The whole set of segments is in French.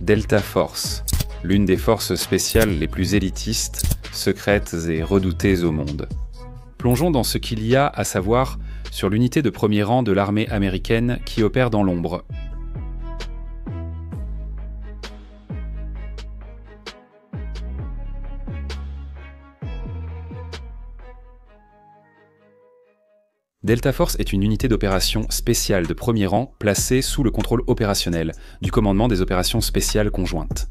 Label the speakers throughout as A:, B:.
A: Delta Force, l'une des forces spéciales les plus élitistes, secrètes et redoutées au monde. Plongeons dans ce qu'il y a à savoir sur l'unité de premier rang de l'armée américaine qui opère dans l'ombre. Delta Force est une unité d'opération spéciale de premier rang placée sous le contrôle opérationnel du commandement des opérations spéciales conjointes,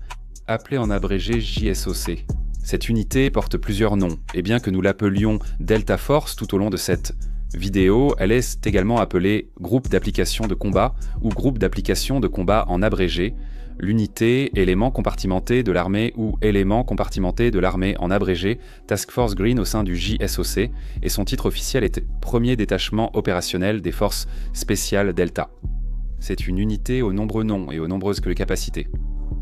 A: appelée en abrégé JSOC. Cette unité porte plusieurs noms, et bien que nous l'appelions Delta Force tout au long de cette vidéo, elle est également appelée Groupe d'application de combat ou Groupe d'application de combat en abrégé, l'unité élément compartimenté de l'armée ou élément compartimenté de l'armée en abrégé, Task Force Green au sein du JSOC, et son titre officiel est Premier détachement opérationnel des forces spéciales Delta. C'est une unité aux nombreux noms et aux nombreuses capacités.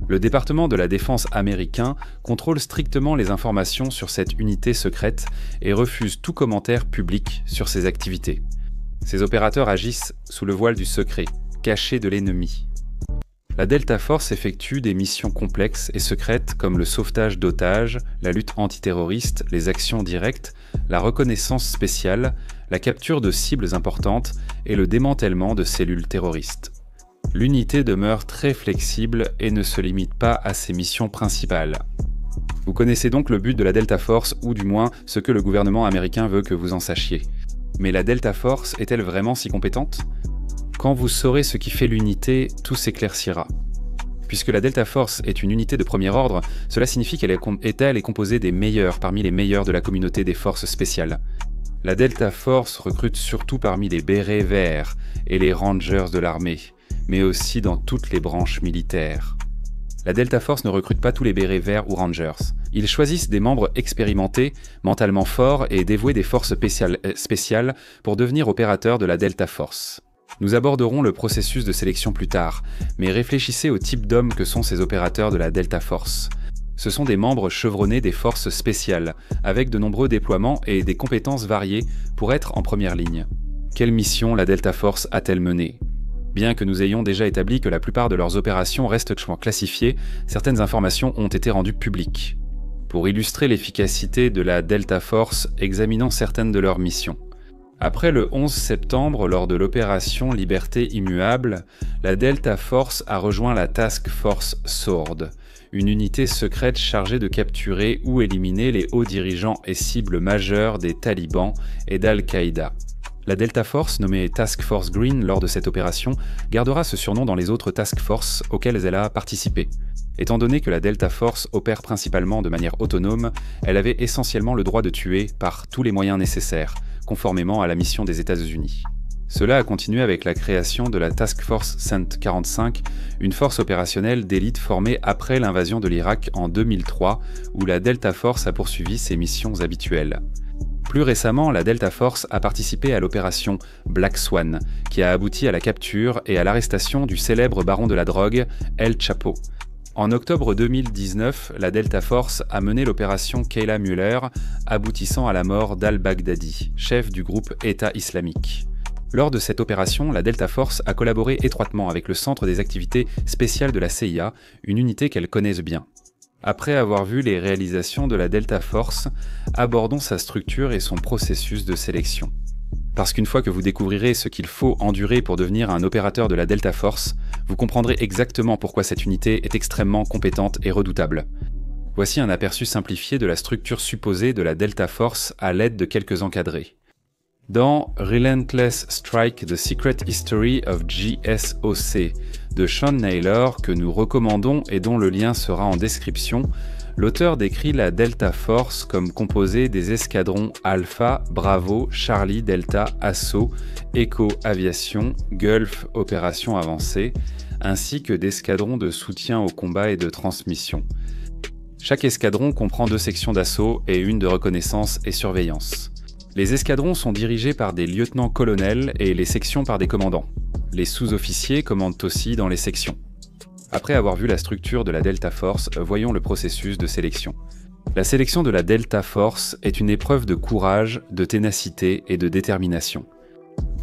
A: Le département de la défense américain contrôle strictement les informations sur cette unité secrète et refuse tout commentaire public sur ses activités. Ces opérateurs agissent sous le voile du secret, cachés de l'ennemi. La Delta Force effectue des missions complexes et secrètes comme le sauvetage d'otages, la lutte antiterroriste, les actions directes, la reconnaissance spéciale, la capture de cibles importantes et le démantèlement de cellules terroristes. L'unité demeure très flexible et ne se limite pas à ses missions principales. Vous connaissez donc le but de la Delta Force, ou du moins ce que le gouvernement américain veut que vous en sachiez. Mais la Delta Force est-elle vraiment si compétente ? Quand vous saurez ce qui fait l'unité, tout s'éclaircira. Puisque la Delta Force est une unité de premier ordre, cela signifie qu'elle est composée des meilleurs parmi les meilleurs de la communauté des forces spéciales. La Delta Force recrute surtout parmi les bérets verts et les rangers de l'armée, mais aussi dans toutes les branches militaires. La Delta Force ne recrute pas tous les bérets verts ou rangers. Ils choisissent des membres expérimentés, mentalement forts et dévoués des forces spéciales pour devenir opérateurs de la Delta Force. Nous aborderons le processus de sélection plus tard, mais réfléchissez au type d'hommes que sont ces opérateurs de la Delta Force. Ce sont des membres chevronnés des forces spéciales, avec de nombreux déploiements et des compétences variées pour être en première ligne. Quelle mission la Delta Force a-t-elle menée ? Bien que nous ayons déjà établi que la plupart de leurs opérations restent classifiées, certaines informations ont été rendues publiques. Pour illustrer l'efficacité de la Delta Force, examinons certaines de leurs missions. Après le 11 septembre, lors de l'opération Liberté Immuable, la Delta Force a rejoint la Task Force Sword, une unité secrète chargée de capturer ou éliminer les hauts dirigeants et cibles majeures des talibans et d'Al-Qaïda. La Delta Force, nommée Task Force Green lors de cette opération, gardera ce surnom dans les autres Task Force auxquelles elle a participé. Étant donné que la Delta Force opère principalement de manière autonome, elle avait essentiellement le droit de tuer par tous les moyens nécessaires, conformément à la mission des États-Unis. Cela a continué avec la création de la Task Force Cent 45, une force opérationnelle d'élite formée après l'invasion de l'Irak en 2003, où la Delta Force a poursuivi ses missions habituelles. Plus récemment, la Delta Force a participé à l'opération Black Swan, qui a abouti à la capture et à l'arrestation du célèbre baron de la drogue, El Chapo. En octobre 2019, la Delta Force a mené l'opération Kayla Mueller, aboutissant à la mort d'Al-Baghdadi, chef du groupe État islamique. Lors de cette opération, la Delta Force a collaboré étroitement avec le Centre des activités spéciales de la CIA, une unité qu'elle connaisse bien. Après avoir vu les réalisations de la Delta Force, abordons sa structure et son processus de sélection. Parce qu'une fois que vous découvrirez ce qu'il faut endurer pour devenir un opérateur de la Delta Force, vous comprendrez exactement pourquoi cette unité est extrêmement compétente et redoutable. Voici un aperçu simplifié de la structure supposée de la Delta Force à l'aide de quelques encadrés. Dans Relentless Strike: The Secret History of JSOC de Sean Naylor, que nous recommandons et dont le lien sera en description, l'auteur décrit la Delta Force comme composée des escadrons Alpha, Bravo, Charlie, Delta, Assaut, Echo Aviation, Gulf Opération Avancée, ainsi que d'escadrons de soutien au combat et de transmission. Chaque escadron comprend 2 sections d'assaut et une de reconnaissance et surveillance. Les escadrons sont dirigés par des lieutenants-colonels et les sections par des commandants. Les sous-officiers commandent aussi dans les sections. Après avoir vu la structure de la Delta Force, voyons le processus de sélection. La sélection de la Delta Force est une épreuve de courage, de ténacité et de détermination.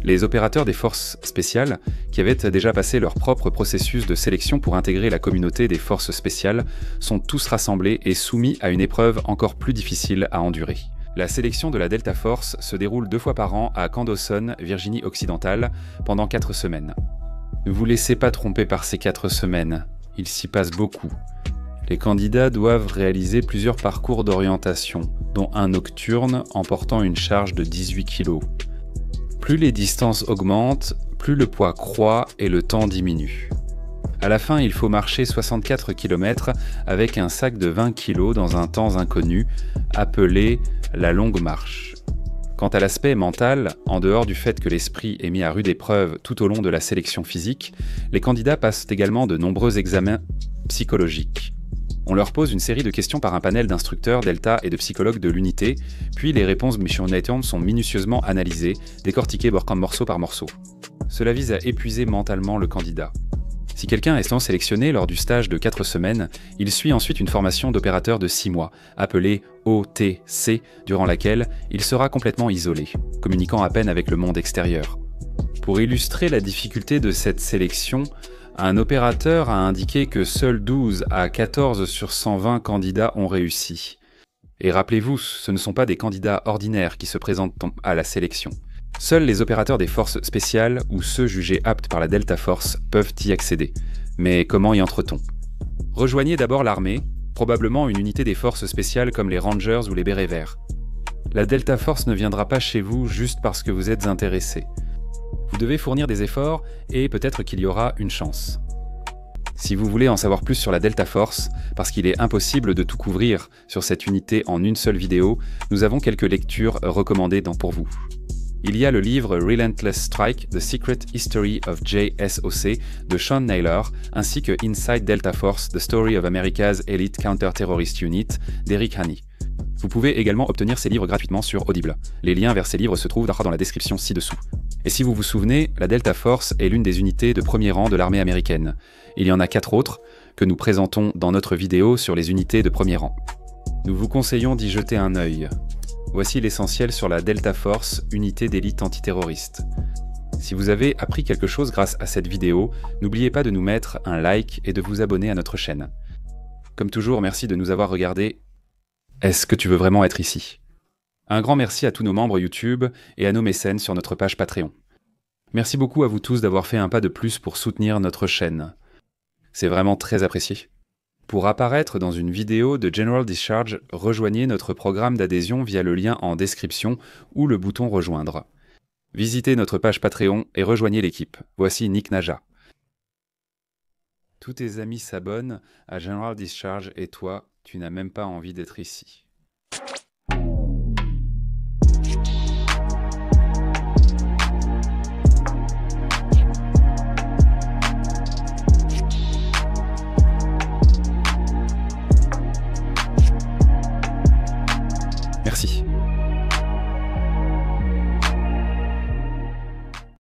A: Les opérateurs des forces spéciales, qui avaient déjà passé leur propre processus de sélection pour intégrer la communauté des forces spéciales, sont tous rassemblés et soumis à une épreuve encore plus difficile à endurer. La sélection de la Delta Force se déroule 2 fois par an à Camp Dawson, Virginie occidentale, pendant 4 semaines. Ne vous laissez pas tromper par ces 4 semaines, il s'y passe beaucoup. Les candidats doivent réaliser plusieurs parcours d'orientation, dont un nocturne emportant une charge de 18 kg. Plus les distances augmentent, plus le poids croît et le temps diminue. À la fin, il faut marcher 64 km avec un sac de 20 kg dans un temps inconnu, appelé la longue marche. Quant à l'aspect mental, en dehors du fait que l'esprit est mis à rude épreuve tout au long de la sélection physique, les candidats passent également de nombreux examens psychologiques. On leur pose une série de questions par un panel d'instructeurs Delta et de psychologues de l'unité, puis les réponses Mission United sont minutieusement analysées, décortiquées morceau par morceau. Cela vise à épuiser mentalement le candidat. Si quelqu'un est sélectionné lors du stage de 4 semaines, il suit ensuite une formation d'opérateur de 6 mois, appelée OTC, durant laquelle il sera complètement isolé, communiquant à peine avec le monde extérieur. Pour illustrer la difficulté de cette sélection, un opérateur a indiqué que seuls 12 à 14 sur 120 candidats ont réussi. Et rappelez-vous, ce ne sont pas des candidats ordinaires qui se présentent à la sélection. Seuls les opérateurs des forces spéciales ou ceux jugés aptes par la Delta Force peuvent y accéder. Mais comment y entre-t-on ? Rejoignez d'abord l'armée, probablement une unité des forces spéciales comme les Rangers ou les Bérets Verts. La Delta Force ne viendra pas chez vous juste parce que vous êtes intéressé. Vous devez fournir des efforts et peut-être qu'il y aura une chance. Si vous voulez en savoir plus sur la Delta Force, parce qu'il est impossible de tout couvrir sur cette unité en une seule vidéo, nous avons quelques lectures recommandées pour vous. Il y a le livre Relentless Strike, The Secret History of JSOC de Sean Naylor, ainsi que Inside Delta Force, The Story of America's Elite Counter-Terrorist Unit d'Eric Haney. Vous pouvez également obtenir ces livres gratuitement sur Audible. Les liens vers ces livres se trouvent dans la description ci-dessous. Et si vous vous souvenez, la Delta Force est l'une des unités de premier rang de l'armée américaine. Il y en a 4 autres que nous présentons dans notre vidéo sur les unités de premier rang. Nous vous conseillons d'y jeter un œil. Voici l'essentiel sur la Delta Force, unité d'élite antiterroriste. Si vous avez appris quelque chose grâce à cette vidéo, n'oubliez pas de nous mettre un like et de vous abonner à notre chaîne. Comme toujours, merci de nous avoir regardés. Est-ce que tu veux vraiment être ici ? Un grand merci à tous nos membres YouTube et à nos mécènes sur notre page Patreon. Merci beaucoup à vous tous d'avoir fait un pas de plus pour soutenir notre chaîne. C'est vraiment très apprécié. Pour apparaître dans une vidéo de General Discharge, rejoignez notre programme d'adhésion via le lien en description ou le bouton Rejoindre. Visitez notre page Patreon et rejoignez l'équipe. Voici Nick Naja. Tous tes amis s'abonnent à General Discharge et toi, tu n'as même pas envie d'être ici. Merci.